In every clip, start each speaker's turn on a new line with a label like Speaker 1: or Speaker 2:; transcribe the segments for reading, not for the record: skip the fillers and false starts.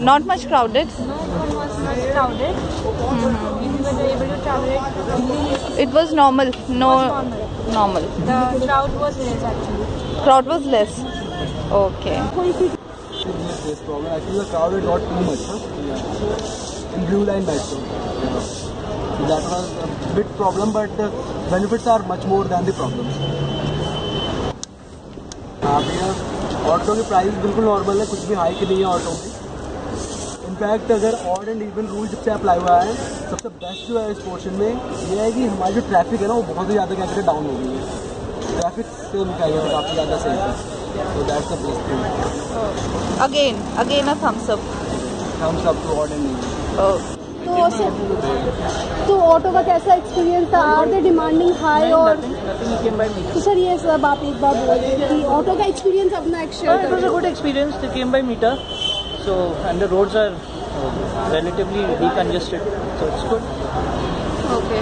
Speaker 1: Not much crowded?
Speaker 2: No, it was much crowded. We were able to travel it.
Speaker 1: It was normal. No, normal.
Speaker 2: The crowd was less actually.
Speaker 1: Crowd was less. Okay.
Speaker 3: This problem actually the crowd is not too much, huh? In Blue Line metro. That was a bit problem, but the benefits are much more than the problems. भैया auto की price बिल्कुल normal है, कुछ भी hike नहीं है auto की। In fact अगर ऑड एंड इवन रूल जब से अप्लाई हुआ है, सबसे बेस्ट जो है इस पोर्शन में ये है कि हमारी जो ट्रैफिक है ना वो बहुत ही ज़्यादा क्या कहते हैं डाउन हो गई है। ट्रैफिक से निकाली है काफ़ी ज़्यादा सही है, तो that's the best thing.
Speaker 1: Again a thumbs up.
Speaker 3: Thumbs up to odd and even.
Speaker 4: तो ऑटो का कैसा एक्सपीरियंस था? Are they demanding high? और तो सर ये सब आप एक बार बोल रहे कि ऑटो का एक्सपीरियंस अपना एक share
Speaker 5: It was a good experience. They came by meter, so and the roads are relatively decongested, so it's good.
Speaker 1: Okay.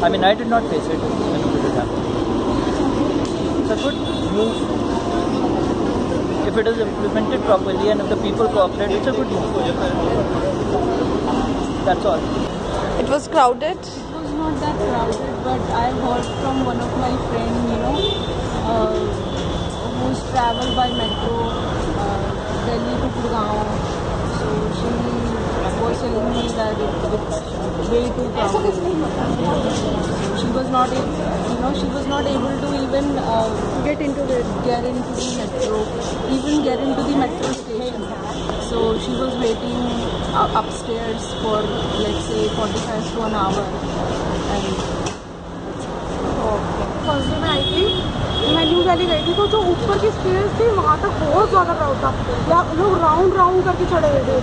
Speaker 5: I mean, I did not face it when it happened. It's a good move. If it is implemented properly and if the people cooperate, it's a good move. That's all.
Speaker 1: It was crowded?
Speaker 2: It was not that crowded, but I heard from one of my friends, who's traveled by metro, Delhi to Gurgaon. So she was telling me that it was way too crowded. She was not able to even get into the metro, even get into the metro station. So she was waiting upstairs for let's say 45 to an hour. And
Speaker 4: first day में आई थी, मैं new Delhi गई थी, तो जो ऊपर की stage थी वहाँ तक बहुत ज़्यादा क्राउड था। या लोग राउंड करके चढ़े हुए थे।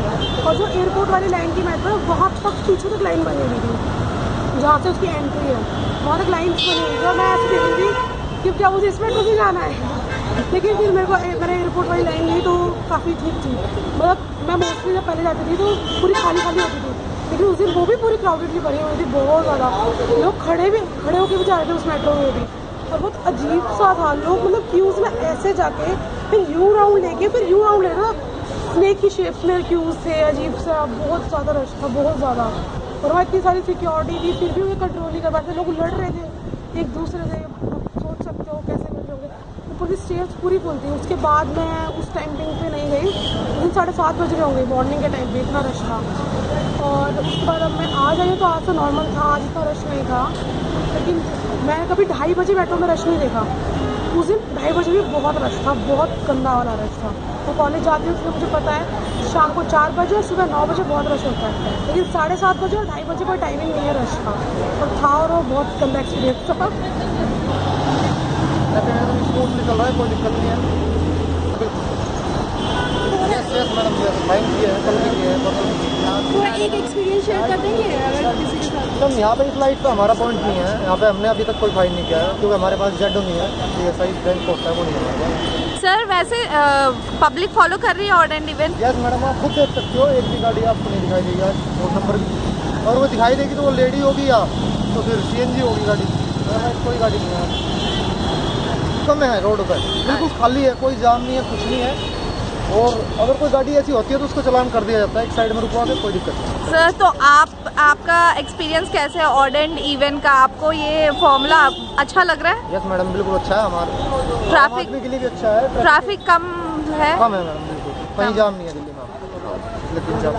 Speaker 4: और जो एयरपोर्ट वाली लाइन की मेट्रो है वहाँ तक पीछे तक लाइन बनी हुई थी, जहाँ से उसकी एंट्री है वहाँ तक लाइन बनी हुई थी। और मैं ऐसे देख रही थी कि क्या मुझे इसमें तो नहीं जाना है, लेकिन फिर मैंने एयरपोर्ट वाली लाइन ली तो काफ़ी ठीक थी। मतलब मैं मोस्टली जब पहले जाती थी तो पूरी खाली होती थी, लेकिन उस दिन वो भी पूरी क्राउडेडली भरी हुई थी, बहुत ज़्यादा। लोग खड़े होकर भी जा रहे थे उस मेट्रो में भी, और बहुत अजीब सा था। लोग मतलब क्यूज़ में ऐसे जाके फिर यू राउंड लेके फिर यू राउंड लेना, स्नेक की शेप्स में क्यूज़ थे, अजीब सा, बहुत ज़्यादा रश था, बहुत ज़्यादा। और वहाँ इतनी सारी सिक्योरिटी थी, फिर भी वो कंट्रोल नहीं कर पाते। लोग लड़ रहे थे एक दूसरे से, सोच सकते हो कैसे लड़ रहे होंगे। पूरी स्टेज पूरी फुल थी। उसके बाद मैं उस टाइमिंग पे नहीं गई, उस दिन 7:30 बज रहे होंगे मॉर्निंग के टाइम पे, इतना रश था। और उसके बाद अब मैं आज आई तो आज तो नॉर्मल था, आज इतना रश नहीं था। लेकिन मैंने कभी 2:30 बजे मेट्रो में रश नहीं देखा। उस दिन 2:30 बजे भी बहुत रश था, बहुत गंदा वाला रश था। तो कॉलेज जाती हूँ इसलिए मुझे पता है शाम को 4 बजे और सुबह 9 बजे बहुत रश होता है, लेकिन 7:30 बजे और 2:30 बजे कोई टाइमिंग नहीं है रश का, और था। और वो बहुत गंदा एक्सपीरियंस था।
Speaker 3: स्मूथली चल रहा है, कोई दिक्कत नहीं है। यस मैडम, फाइन किया है, कल भी किया है।
Speaker 4: पूरा एक एक्सपीरियंस शेयर कर देंगे अगर किसी के साथ?
Speaker 3: मैडम यहाँ पे इस लाइट का हमारा पॉइंट नहीं है, यहाँ पे हमने अभी तक कोई फाइन नहीं किया है, क्योंकि हमारे पास जेड नहीं है, ये सही बैंक पोस्ट है वो नहीं है।
Speaker 1: सर वैसे पब्लिक फॉलो कर रही है odd and even?
Speaker 3: Yes madam, आप खुद देख सकते हो, एक भी गाड़ी आपको नहीं दिखाई देगी रोड नंबर भी, और वो दिखाई देगी तो वो लेडी होगी या तो फिर CNG होगी गाड़ी, अदरवाइज कोई गाड़ी नहीं है। कम है रोड पर, बिल्कुल खाली है, कोई जाम नहीं है, कुछ नहीं है। और अगर कोई गाड़ी ऐसी होती है तो उसको चालान कर दिया जाता है, एक साइड में रुकवा के, कोई दिक्कत नहीं।
Speaker 1: सर तो आपका एक्सपीरियंस कैसे है ऑड एंड इवन का? आपको ये फॉर्मूला अच्छा लग रहा है?
Speaker 3: यस मैडम, बिल्कुल अच्छा है। हमारे
Speaker 1: ट्रैफिक
Speaker 3: के लिए भी अच्छा है।
Speaker 1: ट्रैफिक कम है?
Speaker 3: कम है मैडम, बिल्कुल कहीं जाम नहीं है दिल्ली में, लेकिन जाम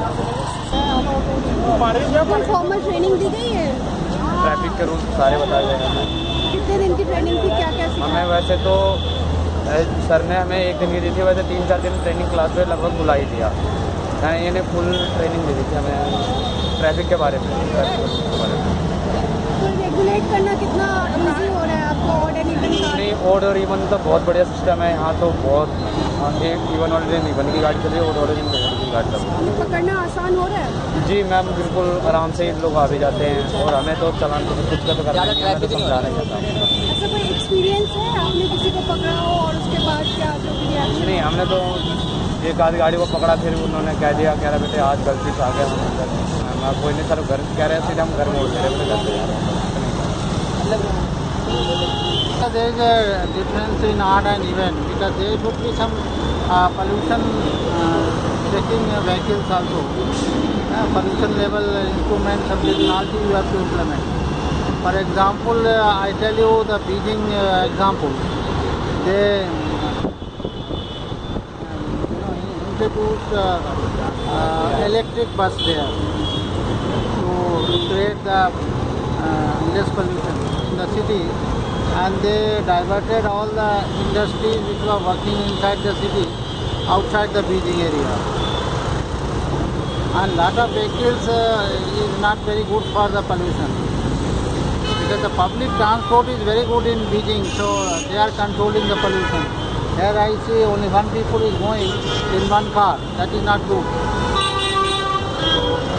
Speaker 4: फॉर्मल ट्रेनिंग दी गई है?
Speaker 6: ट्रैफिक के रूल्स सारे बताए गए हैं।
Speaker 4: कितने दिन की ट्रेनिंग थी, क्या क्या सीखा?
Speaker 6: हमें वैसे तो सर ने हमें 1 दिन की दी थी, वैसे 3-4 दिन ट्रेनिंग क्लास में लगभग बुला ही दिया, यानी इन्हें फुल ट्रेनिंग दे दी थी हमें ट्रैफिक के बारे में।
Speaker 4: तो रेगुलेट करना कितना इजी हो रहा है आपको ऑड एंड इवन का?
Speaker 6: नहीं, ऑड और इवन तो बहुत बढ़िया सिस्टम है यहाँ, तो बहुत एक इवन और इवन की गाड़ी चल रही है, और इवन की गाड़ी चल रही है।
Speaker 4: पकड़ना आसान हो रहा है?
Speaker 6: जी मैम, बिल्कुल आराम से लोग आ भी जाते हैं, और हमें तो चलान तो कुछ का तो करना नहीं है, मैं तो समझा नहीं चाहता।
Speaker 4: ऐसा कोई एक्सपीरियंस है आपने किसी को पकड़ा हो और उसके बाद क्या रिएक्शन?
Speaker 6: नहीं, हमने तो एक आधी गाड़ी को पकड़ा, फिर उन्होंने कह दिया, कह रहा बेटे आज गलती से आ गया, मैं कोई नहीं सर, घर कह रहे सीधे हम घर मोड़ दे रहे थे, घर
Speaker 7: There is a difference in odd and even, because there should be some pollution checking vehicles also. Pollution level instruments and technology you have to implement. For example, I tell you the Beijing example. They introduced electric bus there to create the less pollution in the city, and they diverted all the industries which were working inside the city outside the Beijing area. And lot of vehicles is not very good for the pollution, because the public transport is very good in Beijing, so they are controlling the pollution. Here I see only one people is going in one car. That is not good.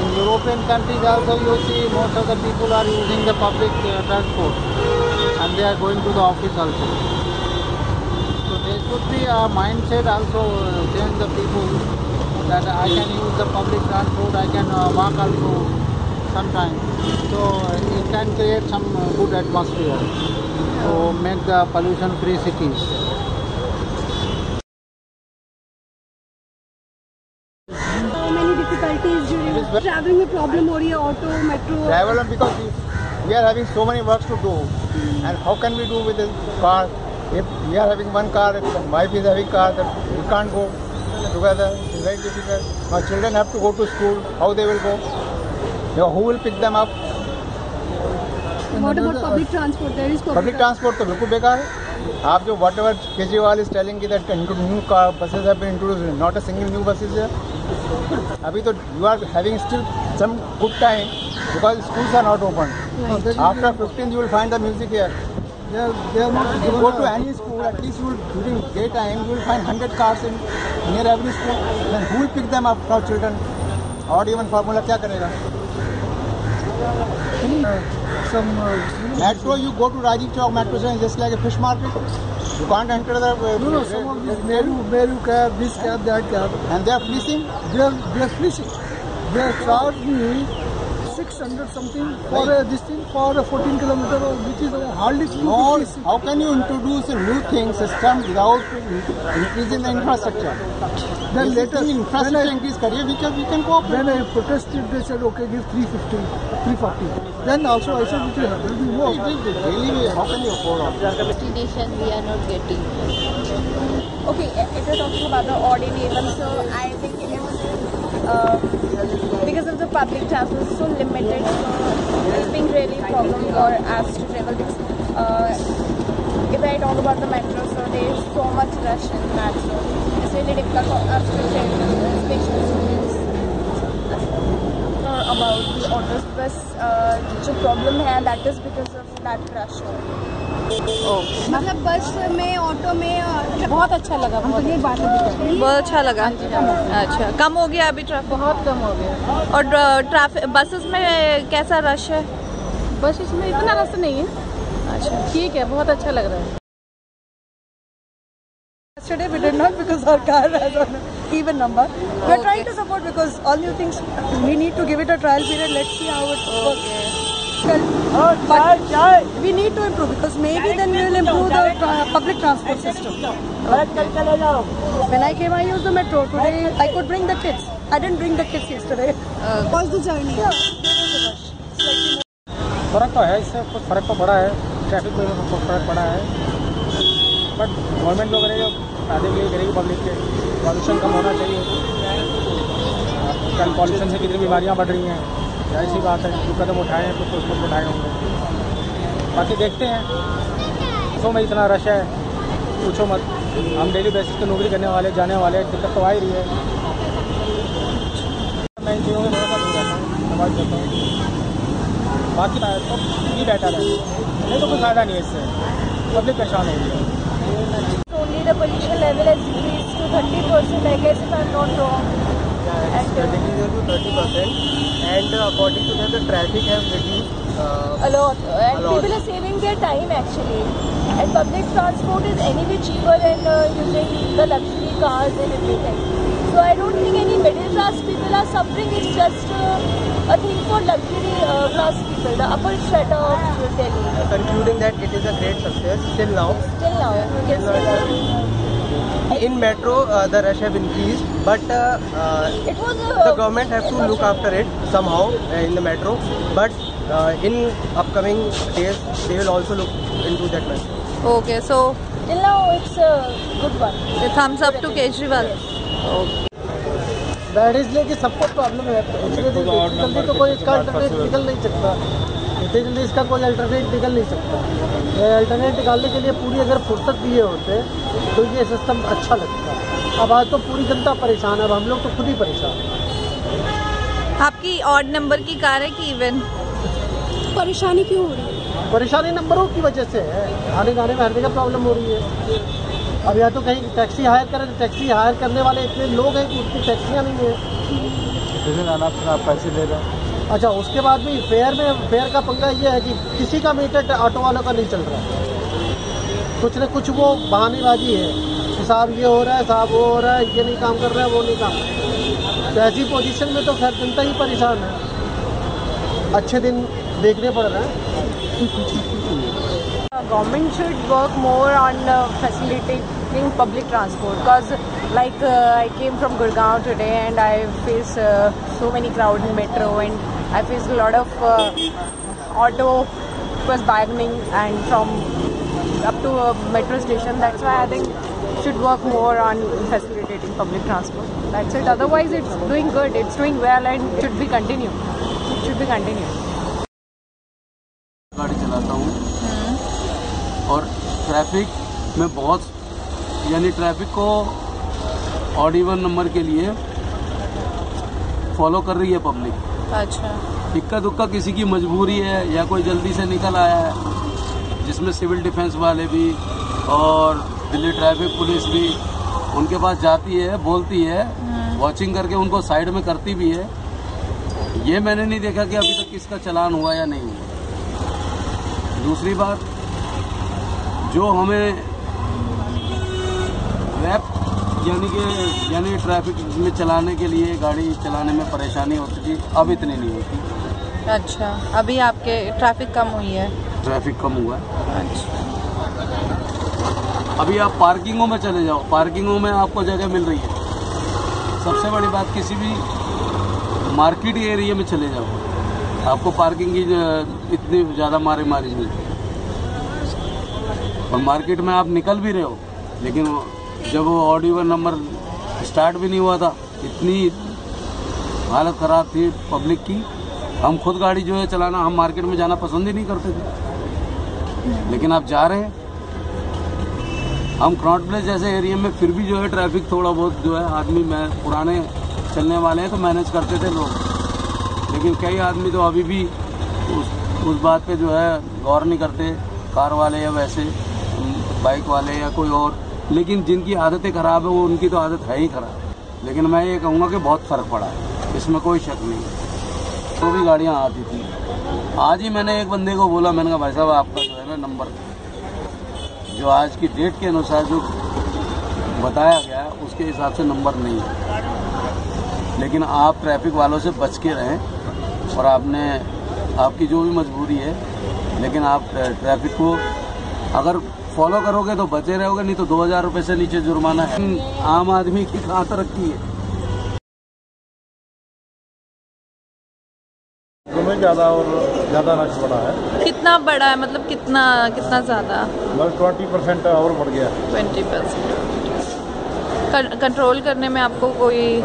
Speaker 7: In European countries also you see most of the people are using the public transport, and they are going to the office also. So there should be a mindset also, change the people, that I can use the public transport, I can walk also sometimes. So it can create some good atmosphere to make the pollution free cities.
Speaker 4: So many difficulties during traveling में problem हो रही है, auto, metro.
Speaker 7: Travel, because we are having so many works to do, and how can we do with a car? If we are having one car, if my wife is having car, then we can't go together. It's very difficult. My children have to go to school. How they will go? Who will pick them up?
Speaker 4: What about public transport? There is
Speaker 7: Public transport तो बिल्कुल बेकार है. आप जो whatever Kejriwal is telling that new car buses have been introduced, not a single new bus is there. अभी तो you are having still some good time because schools are not open. After 15 you will find the music here. They are not. You go to any school, at least you will, during daytime you will find 100 cars in near every school. Then who will pick them up for children? Odd even formula क्या करेगा? Metro, you go to Rajiv Chowk metro station just like a fish market. You can't enter the.
Speaker 3: No, some of these Meru cab, this cab, that cab.
Speaker 7: And they are fleecing.
Speaker 3: They are fleecing. They have charged me 600 something for this thing for a 14 kilometer, which is hardly 250.
Speaker 7: No, how can you introduce a new thing system without increasing the infrastructure?
Speaker 3: Then later,
Speaker 7: infrastructure increase kariye, we can go up.
Speaker 3: When I protested, they said, okay, give 350, 340. Then also I said, it will be more.
Speaker 7: Really, how can you afford all this?
Speaker 2: Destination we are not getting.
Speaker 1: Okay, if you're talking about the odd and even, so I think it was because of the public transport is so limited, so it's been really a problem for us to travel. Because if I talk about the metro, so there is so much rush in metro. It's really difficult for us to travel, especially students. About the autos, बस जो problem है that is because of that rush.
Speaker 4: मतलब बस में, auto में बहुत अच्छा लगा.
Speaker 1: बहुत अच्छा लगा. अच्छा, कम हो गया अभी ट्रैफिक?
Speaker 2: बहुत कम हो गया.
Speaker 1: और ट्रैफिक बसेस में कैसा रश है?
Speaker 2: बसेस में इतना रश नहीं है. अच्छा, ठीक है, बहुत अच्छा लग रहा है.
Speaker 8: Yesterday we did not because our car has an even number. We are trying to support because all new things, we need to give it a trial period. Let's see how it works. But we need to improve because maybe then we will improve the public transport system. When I came, I used the metro. Today I could bring the kids. I didn't bring the kids yesterday. What's the journey?
Speaker 9: फर्क तो है, इससे कुछ फर्क तो पड़ा है. Traffic में कुछ फर्क पड़ा है. बट गवर्नमेंट जो करेगी फायदे के लिए करेगी पब्लिक के. पॉल्यूशन कम होना चाहिए. कल पॉल्यूशन से कितनी बीमारियां बढ़ रही हैं. ऐसी बात है, जो कदम उठाए हैं तो उसको उठाए होंगे. बाकी देखते हैं. सो में इतना रश है, पूछो मत. हम डेली बेसिस पे नौकरी करने वाले, जाने वाले, दिक्कत तो आ ही रही है. मैं इन चीज़ों में थोड़ा सा दूर रहता हूँ, समाज करता हूँ. बाकी तो ये बेटर है, नहीं तो कोई फ़ायदा नहीं है इससे. पब्लिक परेशान हो रही है.
Speaker 1: Only the pollution level has increased to 30%, I guess, if I'm not wrong.
Speaker 3: It's reduced to 30%, and according to that, the traffic has reduced
Speaker 1: a lot. And people are saving their time actually. And public transport is anyway cheaper than using the luxury cars and everything. So I don't think any middle class people are suffering. It's just a thing for luxury class people, the upper strata of Delhi.
Speaker 3: concluding that it is a great success till now.
Speaker 1: Still now, you can say that.
Speaker 10: In metro, the rush have increased, but
Speaker 1: It was
Speaker 10: the government have to look after it somehow in the metro. But in upcoming days, they will also look into that matter.
Speaker 2: Okay, so
Speaker 1: till now it's a good one.
Speaker 2: thumbs up to Kejriwal.
Speaker 11: Bad इसलिए कि सबको problem है, इतनी जल्दी तो कोई इसका alternate निकल नहीं सकता, इतनी जल्दी इसका कोई अल्टरनेट निकल नहीं सकता। ये अल्टरनेट निकालने के लिए पूरी अगर फुर्सत दिए होते तो ये सिस्टम अच्छा लगता। अब आज तो पूरी जनता परेशान है, अब हम लोग तो खुद ही परेशान हैं।
Speaker 2: आपकी ऑड नंबर की कार है कि इवन?
Speaker 4: परेशानी क्यों हो रही है?
Speaker 11: परेशानी नंबरों की वजह से है, आने जाने में हर जगह प्रॉब्लम हो रही है। अब या तो कहीं टैक्सी हायर करें तो टैक्सी हायर करने वाले इतने लोग हैं कि उसकी टैक्सियाँ नहीं है,
Speaker 3: आप पैसे ले रहे हैं।
Speaker 11: अच्छा, उसके बाद भी फेयर का पंगा ये है कि किसी का मीटर ऑटो वालों का नहीं चल रहा है, कुछ न कुछ वो बहानेबाजी है कि साहब ये हो रहा है, साहब वो हो रहा है, ये नहीं काम कर रहा है, वो नहीं काम। तो ऐसी पोजीशन में तो खैर जनता ही परेशान है, अच्छे दिन देखने पड़ रहे हैं।
Speaker 2: Government should work more on facilitating public transport, because like I came from Gurgaon today and I face so many crowd in metro, and I faced a lot of auto was bargaining and from up to a metro station. That's why I think should work more on facilitating public transport. That's it. Otherwise it's doing good, it's doing well, and should be continued. It should be continued.
Speaker 3: गाड़ी चलाता हूँ और traffic में बहुत, यानी traffic को odd even number के लिए फॉलो कर रही है पब्लिक।
Speaker 2: अच्छा,
Speaker 3: इक्का दुक्का किसी की मजबूरी है या कोई जल्दी से निकल आया है, जिसमें सिविल डिफेंस वाले भी और दिल्ली ट्रैफिक पुलिस भी उनके पास जाती है, बोलती है, वॉचिंग करके उनको साइड में करती भी है। ये मैंने नहीं देखा कि अभी तक किसका चालान हुआ या नहीं हुआ। दूसरी बात, जो हमें रैप यानी ट्रैफिक में चलाने के लिए, गाड़ी चलाने में परेशानी होती थी, अब इतनी नहीं होती।
Speaker 2: अच्छा, अभी आपके ट्रैफिक कम हुई है?
Speaker 3: ट्रैफिक कम हुआ है।
Speaker 2: अच्छा,
Speaker 3: अभी आप पार्किंगों में चले जाओ, पार्किंगों में आपको जगह मिल रही है। सबसे बड़ी बात, किसी भी मार्केट एरिया में चले जाओ, आपको पार्किंग की इतनी ज़्यादा मारी नहीं। और मार्केट में आप निकल भी रहे हो, लेकिन जब वो ऑड इवन नंबर स्टार्ट भी नहीं हुआ था, इतनी हालत ख़राब थी पब्लिक की। हम खुद गाड़ी जो है चलाना, हम मार्केट में जाना पसंद ही नहीं करते थे, लेकिन आप जा रहे हैं। हम कनॉट प्लेस जैसे एरिया में फिर भी जो है ट्रैफिक थोड़ा बहुत जो है, आदमी पुराने चलने वाले हैं तो मैनेज करते थे लोग, लेकिन कई आदमी तो अभी भी उस बात पे जो है गौर नहीं करते, कार वाले या वैसे बाइक वाले या कोई और। लेकिन जिनकी आदतें ख़राब है वो, उनकी तो आदत है ही ख़राब। लेकिन मैं ये कहूँगा कि बहुत फ़र्क पड़ा है, इसमें कोई शक नहीं। तो भी गाड़ियाँ आती थी। आज ही मैंने एक बंदे को बोला, मैंने कहा भाई साहब आपका जो है ना नंबर, जो आज की डेट के अनुसार जो बताया गया है उसके हिसाब से नंबर नहीं है। लेकिन आप ट्रैफिक वालों से बच के रहें, और आपकी जो भी मजबूरी है, लेकिन आप ट्रैफिक को अगर फॉलो करोगे तो बचे रहोगे, नहीं तो 2000 रुपये से नीचे जुर्माना है। आम आदमी की कहाँ तरक्की है?
Speaker 12: ज़्यादा और ज़्यादा रश बढ़ा है।
Speaker 2: कितना बड़ा है, मतलब कितना ज़्यादा?
Speaker 12: मतलब 20% और बढ़ गया।
Speaker 2: 20%। कंट्रोल करने में आपको कोई